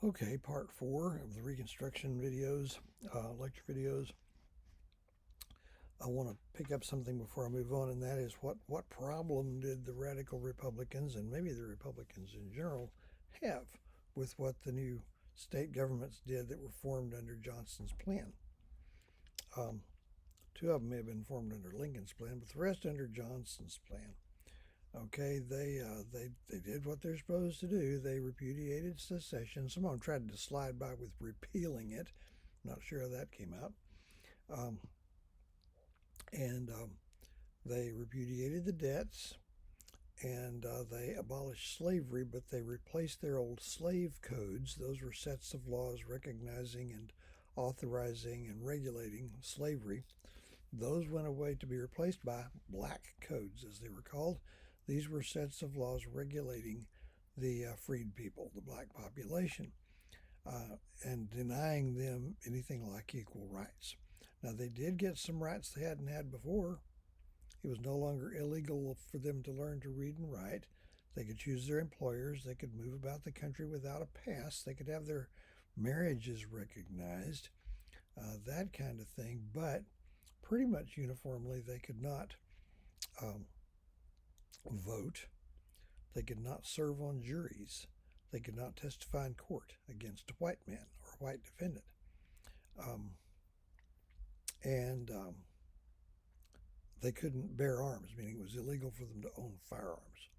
Okay, part 4 of the Reconstruction videos, lecture videos. I want to pick up something before I move on, and that is what problem did the radical Republicans, and maybe the Republicans in general, have with what the new state governments did that were formed under Johnson's plan? Two of them may have been formed under Lincoln's plan, but the rest under Johnson's plan. Okay, they did what they're supposed to do. They repudiated secession. Some of them tried to slide by with repealing it. Not sure how that came out. And they repudiated the debts, and they abolished slavery, but they replaced their old slave codes. Those were sets of laws recognizing and authorizing and regulating slavery. Those went away to be replaced by black codes, as they were called. These were sets of laws regulating the freed people, the black population, and denying them anything like equal rights. Now, they did get some rights they hadn't had before. It was no longer illegal for them to learn to read and write. They could choose their employers. They could move about the country without a pass. They could have their marriages recognized, that kind of thing. But pretty much uniformly, they could not vote. They could not serve on juries. They could not testify in court against a white man or a white defendant. And they couldn't bear arms, meaning it was illegal for them to own firearms.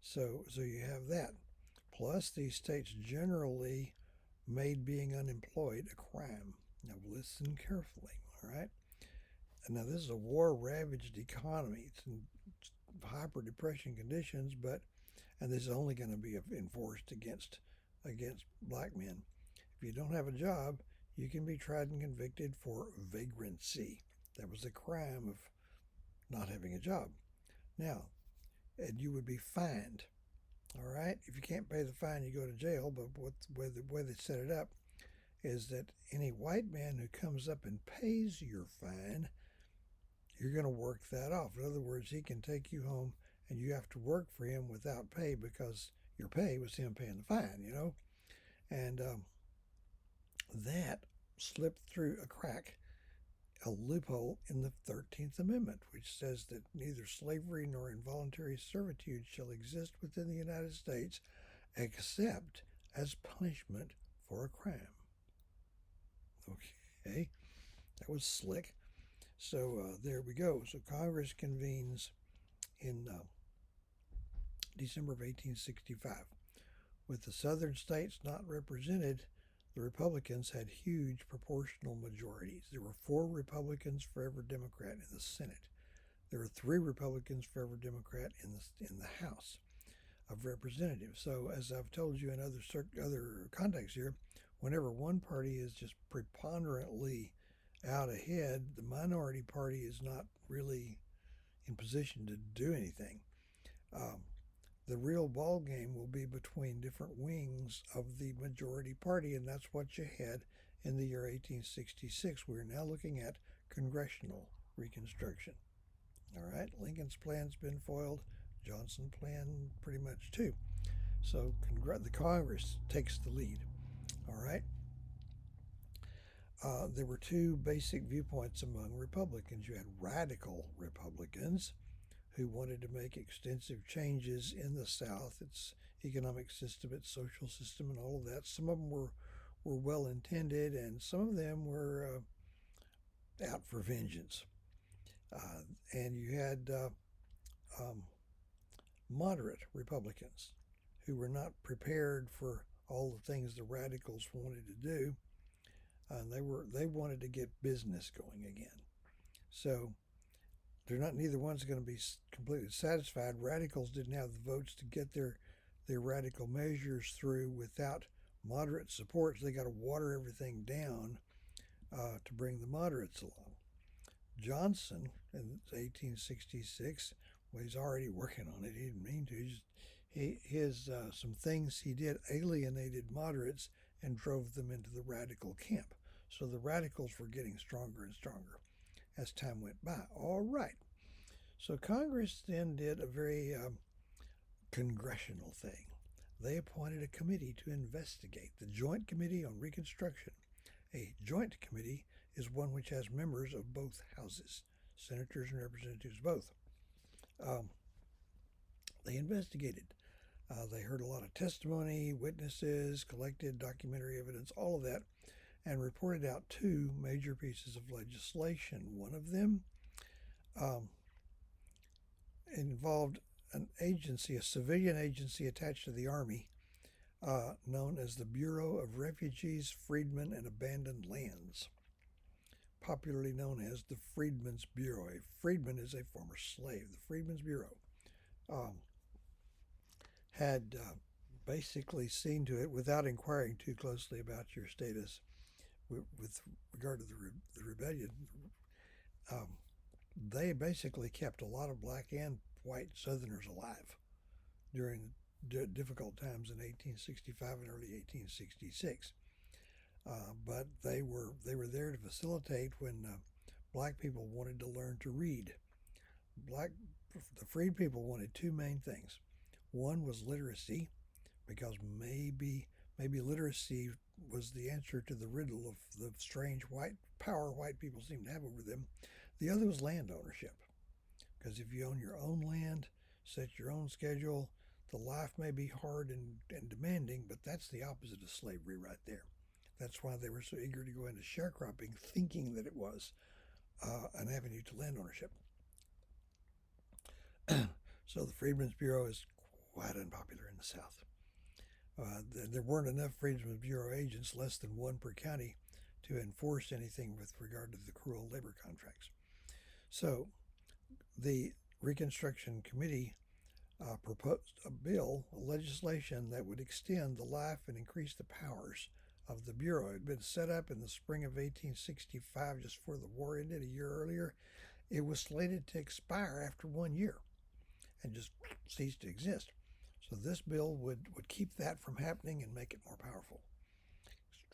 So you have that. Plus, these states generally made being unemployed a crime. Now, listen carefully, all right? And now, this is a war-ravaged economy. It's in hyper-depression conditions, and this is only going to be enforced against black men. If you don't have a job, you can be tried and convicted for vagrancy. That was the crime of not having a job. Now, and you would be fined. All right? If you can't pay the fine, you go to jail. But the way they set it up is that any white man who comes up and pays your fine, you're going to work that off. In other words, he can take you home and you have to work for him without pay because your pay was him paying the fine, you know? And that slipped through a crack, a loophole in the 13th Amendment, which says that neither slavery nor involuntary servitude shall exist within the United States except as punishment for a crime. Okay, that was slick. So there we go. So Congress convenes in December of 1865. With the southern states not represented, the Republicans had huge proportional majorities. There were 4 Republicans for every Democrat in the Senate. There were 3 Republicans for every Democrat in the House of Representatives. So, as I've told you in other contexts here, whenever one party is just preponderantly out ahead, the minority party is not really in position to do anything. The real ball game will be between different wings of the majority party, and that's what you had in the year 1866. We're now looking at congressional Reconstruction. All right, Lincoln's plan's been foiled. Johnson's plan pretty much too. So the Congress takes the lead. All right. There were 2 basic viewpoints among Republicans. You had radical Republicans who wanted to make extensive changes in the South, its economic system, its social system, and all of that. Some of them were well intended, and some of them were out for vengeance. And you had moderate Republicans who were not prepared for all the things the radicals wanted to do. They wanted to get business going again. So neither one's going to be completely satisfied. Radicals didn't have the votes to get their radical measures through without moderate support, so they got to water everything down to bring the moderates along. Johnson in 1866, well, he's already working on it. He didn't mean to. Some things he did alienated moderates and drove them into the radical camp. So the radicals were getting stronger and stronger as time went by. All right. So Congress then did a very congressional thing. they appointed a committee to investigate, the Joint Committee on Reconstruction. A joint committee is one which has members of both houses, senators and representatives both. They investigated. They heard a lot of testimony, witnesses, collected documentary evidence, all of that, and reported out two major pieces of legislation. One of them involved an agency, a civilian agency attached to the Army, known as the Bureau of Refugees, Freedmen, and Abandoned Lands, popularly known as the Freedmen's Bureau. A freedman is a former slave. The Freedmen's Bureau had basically seen to it, without inquiring too closely about your status with regard to the rebellion, they basically kept a lot of black and white Southerners alive during difficult times in 1865 and early 1866. But they were there to facilitate when black people wanted to learn to read. The freed people wanted two main things. One was literacy, because maybe literacy was the answer to the riddle of the strange power white people seem to have over them. The other was land ownership, because if you own your own land, set your own schedule, the life may be hard and demanding, but that's the opposite of slavery right there. That's why they were so eager to go into sharecropping, thinking that it was an avenue to land ownership. So the Freedmen's Bureau is quite unpopular in the South. There weren't enough Freedmen's Bureau agents, less than one per county, to enforce anything with regard to the cruel labor contracts. So the Reconstruction Committee proposed a bill, a legislation that would extend the life and increase the powers of the Bureau. It had been set up in the spring of 1865, just before the war ended a year earlier. It was slated to expire after 1 year and just cease to exist. So this bill would keep that from happening and make it more powerful.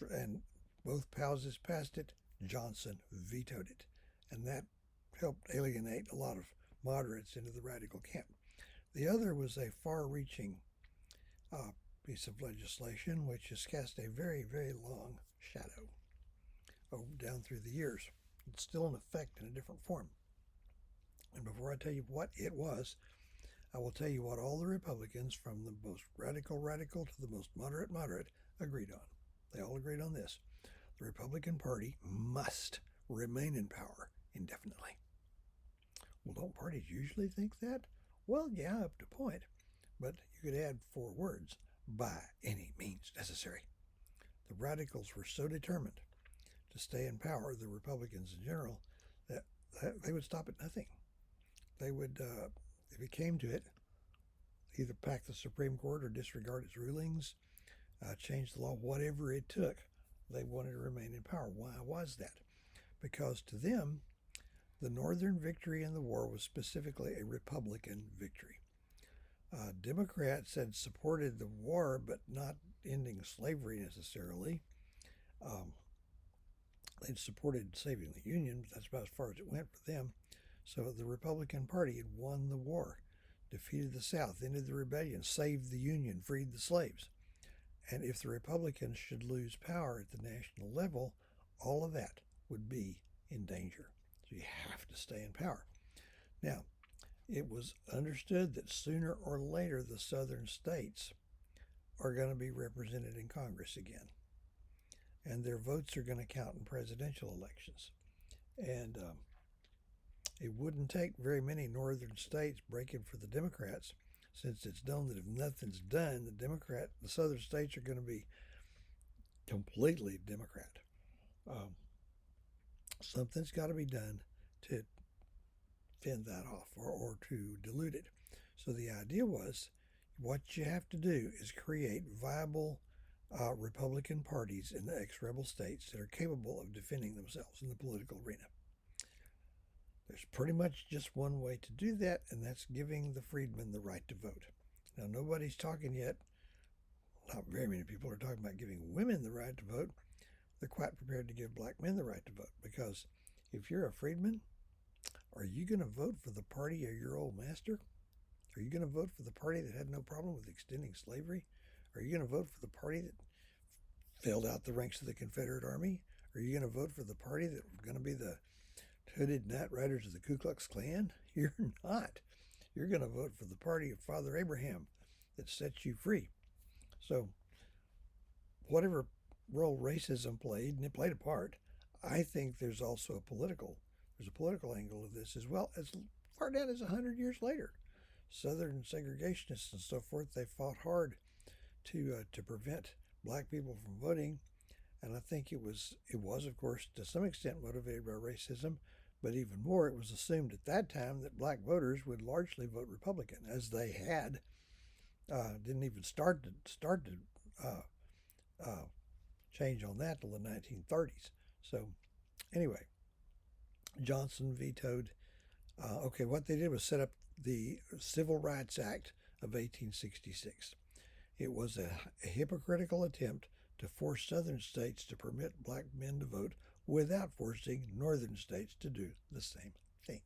And both houses passed it. Johnson vetoed it. And that helped alienate a lot of moderates into the radical camp. The other was a far-reaching piece of legislation which has cast a very, very long shadow down through the years. It's still in effect in a different form. And before I tell you what it was, I will tell you what all the Republicans, from the most radical to the most moderate, agreed on. They all agreed on this. The Republican Party must remain in power indefinitely. Well, don't parties usually think that? Well, yeah, up to a point. But you could add 4 words: by any means necessary. The radicals were so determined to stay in power, the Republicans in general, that they would stop at nothing. They would, if it came to it, either pack the Supreme Court or disregard its rulings, change the law, whatever it took. They wanted to remain in power. Why was that? Because to them, the Northern victory in the war was specifically a Republican victory. Democrats had supported the war, but not ending slavery necessarily. They'd supported saving the Union, but that's about as far as it went for them. So the Republican Party had won the war, defeated the South, ended the rebellion, saved the Union, freed the slaves. And if the Republicans should lose power at the national level, all of that would be in danger. So you have to stay in power. Now, it was understood that sooner or later the southern states are going to be represented in Congress again. And their votes are going to count in presidential elections. And it wouldn't take very many northern states breaking for the Democrats, since it's known that if nothing's done, the southern states are going to be completely Democrat. Something's got to be done to fend that off or to dilute it. So the idea was, what you have to do is create viable Republican parties in the ex-rebel states that are capable of defending themselves in the political arena. There's pretty much just one way to do that, and that's giving the freedmen the right to vote. Now, nobody's talking yet, not very many people are talking about giving women the right to vote. They're quite prepared to give black men the right to vote, because if you're a freedman, are you going to vote for the party of your old master? Are you going to vote for the party that had no problem with extending slavery? Are you going to vote for the party that filled out the ranks of the Confederate Army? Are you going to vote for the party that was going to be the hooded night riders of the Ku Klux Klan? You're not. You're going to vote for the party of Father Abraham that sets you free. So, whatever role racism played, and it played a part, I think there's also a political angle of this as well. As far down as 100 years later, Southern segregationists and so forth, they fought hard to prevent black people from voting, and I think it was of course to some extent motivated by racism, but even more, it was assumed at that time that black voters would largely vote Republican, as they had didn't even start to change on that till the 1930s. So anyway, Johnson vetoed. Okay, what they did was set up the Civil Rights Act of 1866. It was a hypocritical attempt to force Southern states to permit black men to vote without forcing Northern states to do the same thing.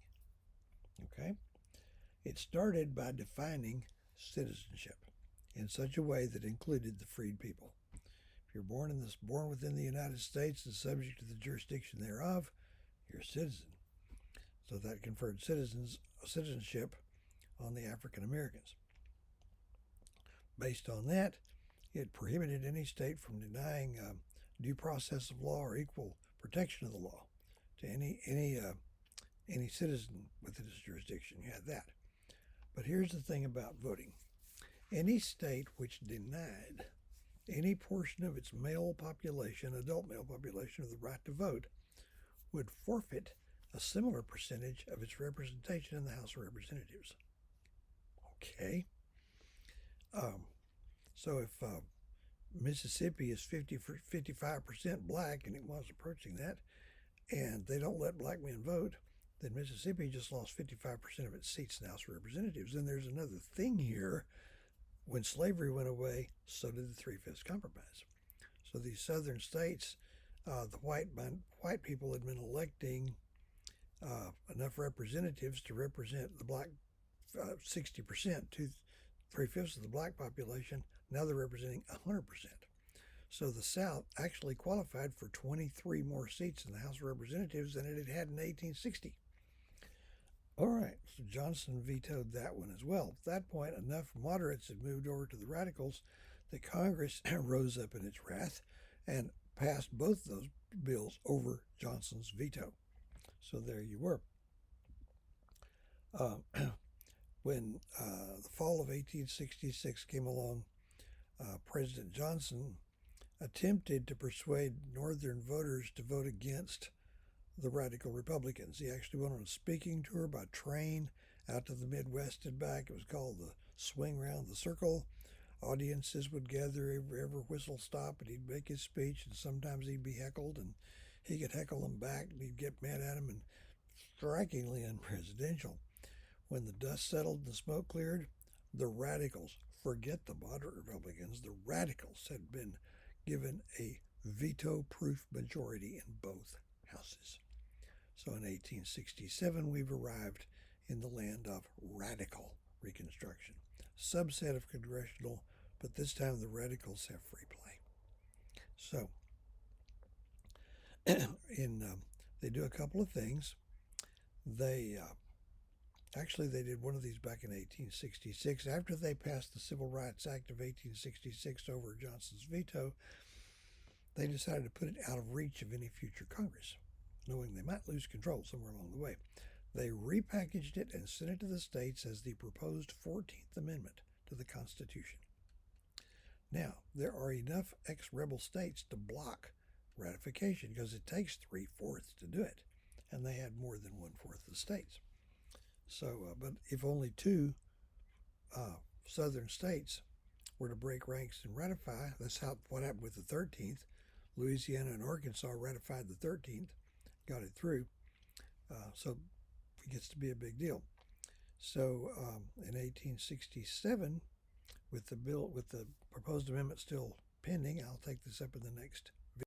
Okay? It started by defining citizenship in such a way that included the freed people. If you're born within the United States and subject to the jurisdiction thereof, you're a citizen. So that conferred citizenship on the African Americans. Based on that, it prohibited any state from denying due process of law or equal protection of the law to any citizen within its jurisdiction. You had that. But here's the thing about voting. Any state which denied any portion of its adult male population, of the right to vote would forfeit a similar percentage of its representation in the House of Representatives. Okay. So if Mississippi is 55% black, and it was approaching that, and they don't let black men vote, then Mississippi just lost 55% of its seats in the House of Representatives. And there's another thing here. When slavery went away, so did the Three-Fifths Compromise. So these southern states, the white people had been electing enough representatives to represent the black 60%, 3/5 of the black population. Now they're representing 100%. So the South actually qualified for 23 more seats in the House of Representatives than it had had in 1860. All right, so Johnson vetoed that one as well. At that point, enough moderates had moved over to the radicals that Congress rose up in its wrath and passed both those bills over Johnson's veto. So there you were. When the fall of 1866 came along, President Johnson attempted to persuade Northern voters to vote against the radical Republicans. He actually went on a speaking tour by train out to the Midwest and back. It was called the Swing Round the Circle. Audiences would gather every whistle stop, and he'd make his speech, and sometimes he'd be heckled, and he could heckle them back, and he'd get mad at them, and strikingly unpresidential. When the dust settled and the smoke cleared, the radicals, forget the moderate Republicans, the radicals had been given a veto-proof majority in both houses. So in 1867, we've arrived in the land of radical Reconstruction. Subset of congressional, but this time the radicals have free play. So, they do a couple of things. They did one of these back in 1866. After they passed the Civil Rights Act of 1866 over Johnson's veto, they decided to put it out of reach of any future Congress, knowing they might lose control somewhere along the way. They repackaged it and sent it to the states as the proposed 14th Amendment to the Constitution. Now, there are enough ex-rebel states to block ratification because it takes 3/4 to do it, and they had more than 1/4 of the states. So, but if only two southern states were to break ranks and ratify, that's what happened with the 13th. Louisiana and Arkansas ratified the 13th, got it through. So it gets to be a big deal. So in 1867, with the proposed amendment still pending, I'll take this up in the next